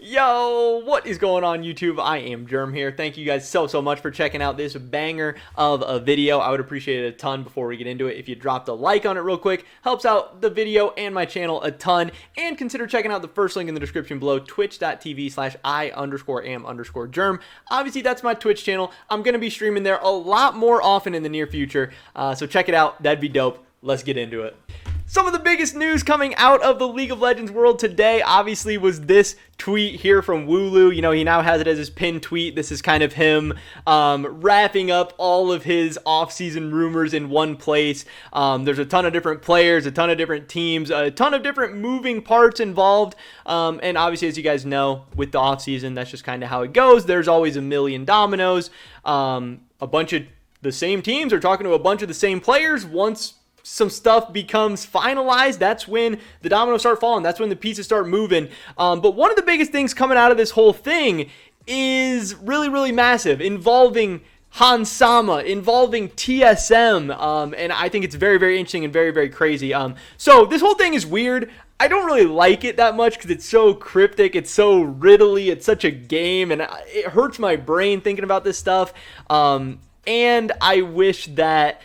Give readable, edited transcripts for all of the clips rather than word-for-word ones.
Yo, what is going on YouTube? I am Germ here. Thank you guys so much for checking out this banger of a video. I would appreciate it a ton before we get into it if you dropped a like on it real quick. Helps out the video and my channel a ton. And consider checking out the first link in the description below, twitch.tv/I_am_germ. Obviously, that's my Twitch channel. I'm going to be streaming there a lot more often in the near future. So check it out. That'd be dope. Let's get into it. Some of the biggest news coming out of the League of Legends world today, obviously, was this tweet here from Wooloo. You know, he now has it as his pinned tweet. This is kind of him wrapping up all of his off-season rumors in one place. There's a ton of different players, a ton of different teams, a ton of different moving parts involved. And obviously, as you guys know, with the off-season, that's just kind of how it goes. There's always a million dominoes. A bunch of the same teams are talking to a bunch of the same players. Once some stuff becomes finalized, that's when the dominoes start falling. That's when the pieces start moving. But one of the biggest things coming out of this whole thing is really massive, involving HANS SAMA, involving TSM. And I think it's very interesting and very crazy. So this whole thing is weird. I don't really like it that much because it's so cryptic, it's so riddly, it's such a game, and it hurts my brain thinking about this stuff. And I wish that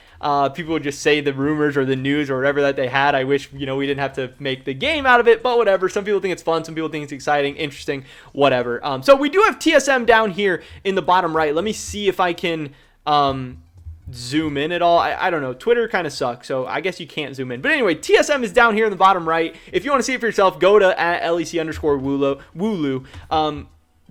people would just say the rumors or the news or whatever that they had. I wish, you know, we didn't have to make the game out of it, but whatever. Some people think it's fun. Some people think it's exciting, interesting, whatever. So we do have TSM down here in the bottom right. Let me see if I can zoom in at all. I don't know. Twitter kind of sucks, so I guess you can't zoom in. But anyway, TSM is down here in the bottom right. If you want to see it for yourself, go to @LEC_Wooloo.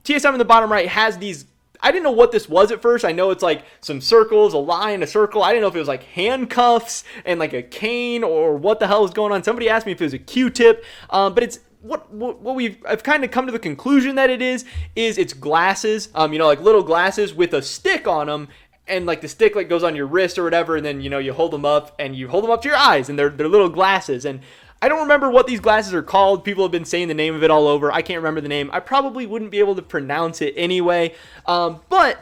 TSM in the bottom right has these. I didn't know what this was at first. I know it's like some circles, a line, a circle. I didn't know if it was like handcuffs and like a cane or what the hell is going on. Somebody asked me if it was a Q-tip, but it's I've kind of come to the conclusion that it is it's glasses, you know, like little glasses with a stick on them. And like the stick like goes on your wrist or whatever, and then, you know, you hold them up and you hold them up to your eyes, and they're little glasses. And I don't remember what these glasses are called. People have been saying the name of it all over. I can't remember the name. I probably wouldn't be able to pronounce it anyway. But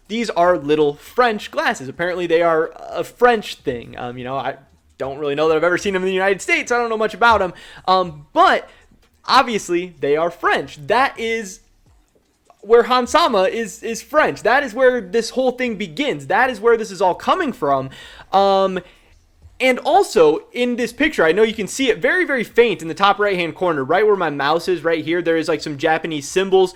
these are little French glasses. Apparently they are a French thing. You know, I don't really know that I've ever seen them in the United States. I don't know much about them. But obviously they are French. That is where HANS SAMA is French. That is where this whole thing begins. That is where this is all coming from. And also, in this picture, I know you can see it very faint in the top right-hand corner, right where my mouse is right here. There is like some Japanese symbols.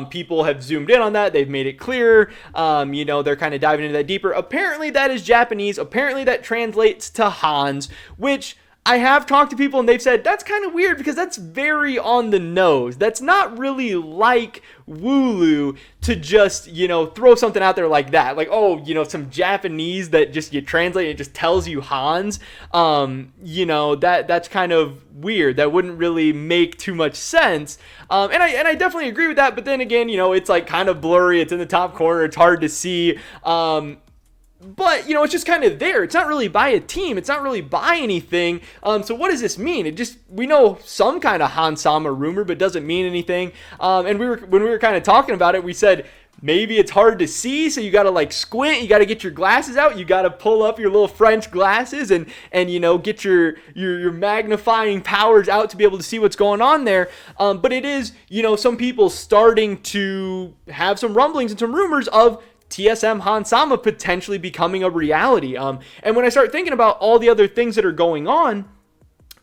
People have zoomed in on that. They've made it clearer. You know, they're kind of diving into that deeper. Apparently, that is Japanese. Apparently, that translates to Hans, which I have talked to people and they've said that's kind of weird because that's very on the nose. That's not really like Wooloo to just, you know, throw something out there like that. Like, oh, you know, some Japanese that just you translate and it just tells you Hans. You know, that's kind of weird. That wouldn't really make too much sense. And I definitely agree with that. But then again, you know, it's like kind of blurry. It's in the top corner. It's hard to see. But, you know, it's just kind of there. It's not really by a team. It's not really by anything. So what does this mean? We know some kind of HANS SAMA rumor, but doesn't mean anything. And when we were kind of talking about it, we said maybe it's hard to see, so you got to like squint. You got to get your glasses out. You got to pull up your little French glasses and you know, get your magnifying powers out to be able to see what's going on there. But it is, you know, some people starting to have some rumblings and some rumors of TSM HANS SAMA potentially becoming a reality. And when I start thinking about all the other things that are going on,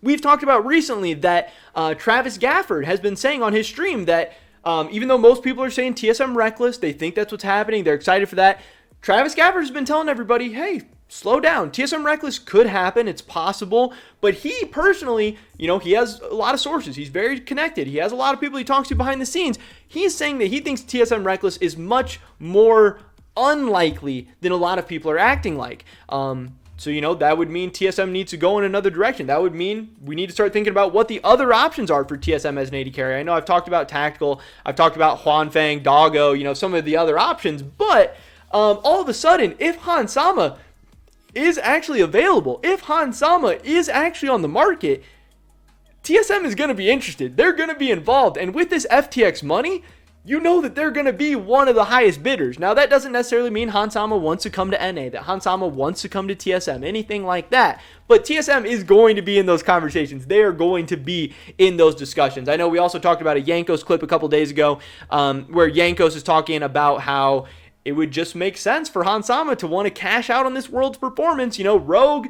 we've talked about recently that Travis Gafford has been saying on his stream that even though most people are saying TSM Reckless, they think that's what's happening, they're excited for that, Travis Gafford has been telling everybody, hey, slow down. TSM Reckless could happen. It's possible. But he personally, you know, he has a lot of sources. He's very connected. He has a lot of people he talks to behind the scenes. He's saying that he thinks TSM Reckless is much more unlikely than a lot of people are acting like. So, you know, that would mean TSM needs to go in another direction. That would mean we need to start thinking about what the other options are for TSM as an AD carry. I know I've talked about Tactical. I've talked about Huanfeng, Doggo, you know, some of the other options. But all of a sudden, if HANS SAMA is actually available, if HANS SAMA is actually on the market, TSM is going to be interested. They're going to be involved. And with this FTX money, you know that they're going to be one of the highest bidders. Now, that doesn't necessarily mean HANS SAMA wants to come to NA, that HANS SAMA wants to come to TSM, anything like that. But TSM is going to be in those conversations. They are going to be in those discussions. I know we also talked about a Jankos clip a couple days ago where Jankos is talking about how it would just make sense for HANS SAMA to want to cash out on this World's performance. You know, Rogue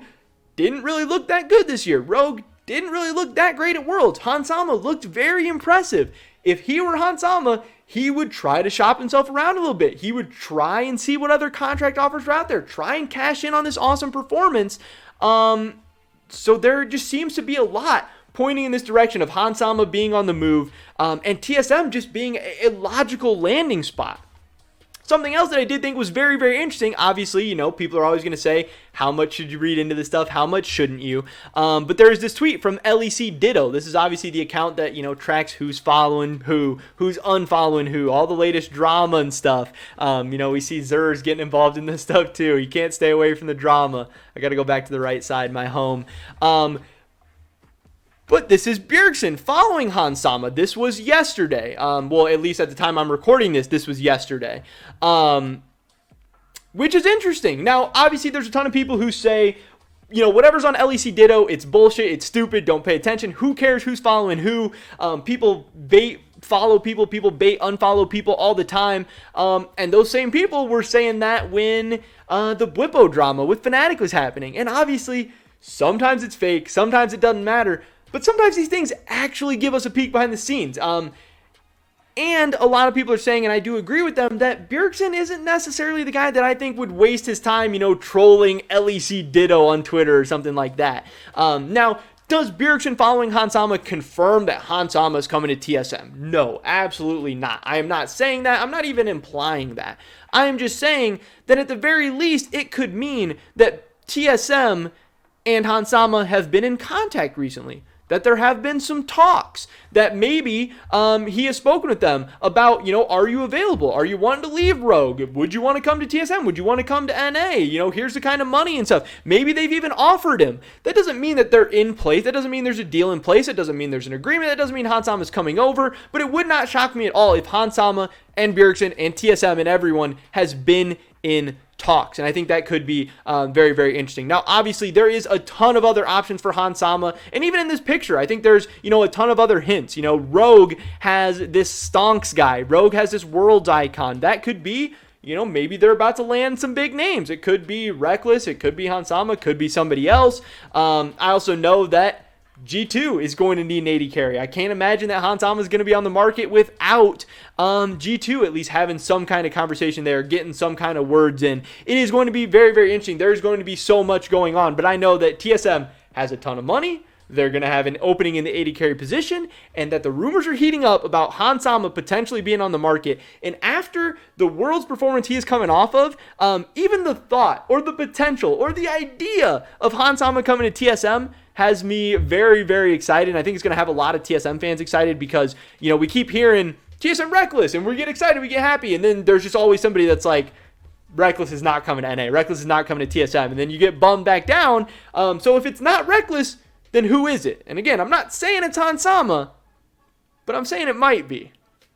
didn't really look that good this year. Rogue didn't really look that great at Worlds. HANS SAMA looked very impressive. If he were HANS SAMA, he would try to shop himself around a little bit. He would try and see what other contract offers are out there. Try and cash in on this awesome performance. So there just seems to be a lot pointing in this direction of HANS SAMA being on the move and TSM just being a logical landing spot. Something else that I did think was very, very interesting, obviously, you know, people are always going to say, how much should you read into this stuff? How much shouldn't you? But there's this tweet from LEC Ditto. This is obviously the account that, you know, tracks who's following who, who's unfollowing who, all the latest drama and stuff. You know, we see Zers getting involved in this stuff too. You can't stay away from the drama. I got to go back to the right side, my home. But this is Bjergsen following HANS SAMA. This was yesterday. Well, at least at the time I'm recording this was yesterday. Which is interesting. Now, obviously, there's a ton of people who say, you know, whatever's on LEC Ditto, it's bullshit, it's stupid, don't pay attention. Who cares who's following who? People bait, follow people, people bait, unfollow people all the time. And those same people were saying that when the Bwippo drama with Fnatic was happening. And obviously, sometimes it's fake, sometimes it doesn't matter. But sometimes these things actually give us a peek behind the scenes. And a lot of people are saying, and I do agree with them, that Bjergsen isn't necessarily the guy that I think would waste his time, you know, trolling LEC Ditto on Twitter or something like that. Now, does Bjergsen following HANS SAMA confirm that HANS SAMA is coming to TSM? No, absolutely not. I am not saying that. I'm not even implying that. I am just saying that at the very least, it could mean that TSM and HANS SAMA have been in contact recently. That there have been some talks, that maybe he has spoken with them about, you know, are you available? Are you wanting to leave Rogue? Would you want to come to TSM? Would you want to come to NA? You know, here's the kind of money and stuff. Maybe they've even offered him. That doesn't mean that they're in place. That doesn't mean there's a deal in place. It doesn't mean there's an agreement. That doesn't mean HANS SAMA is coming over. But it would not shock me at all if HANS SAMA and Bjergsen and TSM and everyone has been in talks, and I think that could be very, very interesting. Now, obviously, there is a ton of other options for HANS SAMA, and even in this picture, I think there's, you know, a ton of other hints. You know, Rogue has this Stonks guy. Rogue has this Worlds icon. That could be, you know, maybe they're about to land some big names. It could be Reckless. It could be HANS SAMA. It could be somebody else. I also know that G2 is going to need an AD carry. I can't imagine that HANS SAMA is going to be on the market without G2 at least having some kind of conversation there, getting some kind of words in. It is going to be very, very interesting. There's going to be so much going on, but I know that TSM has a ton of money. They're going to have an opening in the AD carry position, and that the rumors are heating up about HANS SAMA potentially being on the market. And after the World's performance he is coming off of, even the thought or the potential or the idea of HANS SAMA coming to TSM has me very, very excited. And I think it's going to have a lot of TSM fans excited because, you know, we keep hearing TSM Reckless and we get excited, we get happy. And then there's just always somebody that's like, Reckless is not coming to NA. Reckless is not coming to TSM. And then you get bummed back down. So if it's not Reckless, then who is it? And again, I'm not saying it's HANS SAMA, but I'm saying it might be.